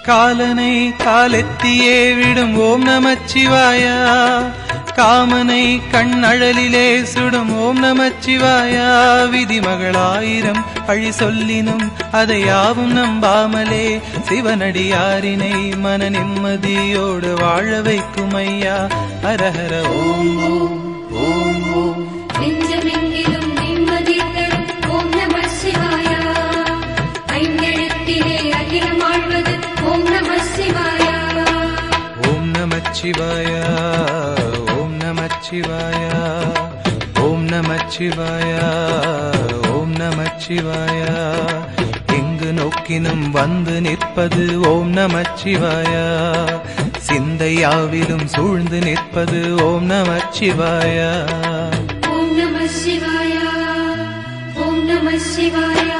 காலனை காலெத்தியே விடும் ஓம் நமச்சிவாயா, காமனை கண்ணழலிலே சுடும் ஓம் நமச்சிவாயா. விதிமகளாயிரம் பழி சொல்லினும் அதை யாவும் நம்பாமலே சிவனடியாரினை மன நிம்மதியோடு வாழ வைக்கும் ஐயா. ஹரஹர ஓம் ஓம் ஓம் ஓம். நெஞ்சமெங்கிலும் நிம்மதி தரும் ஓம் நம சிவாயா, ஐந்தெழுத்திலே அகிலம் ஆழ்வது ஓம் நம சிவாயா. ஓம் நமச்சிவாயா, ஓம் நமச்சிவாயா, ஓம் நமச்சிவாயா, ஓம் நமச்சிவாயா. எங்கு நோக்கினும் வந்து நிற்பது ஓம் நமச்சிவாயா, சிந்தையாவிலும் சூழ்ந்து நிற்பது ஓம் நமச்சிவாயா. ஓம் நம சிவாயா, ஓம் நம சிவாயா.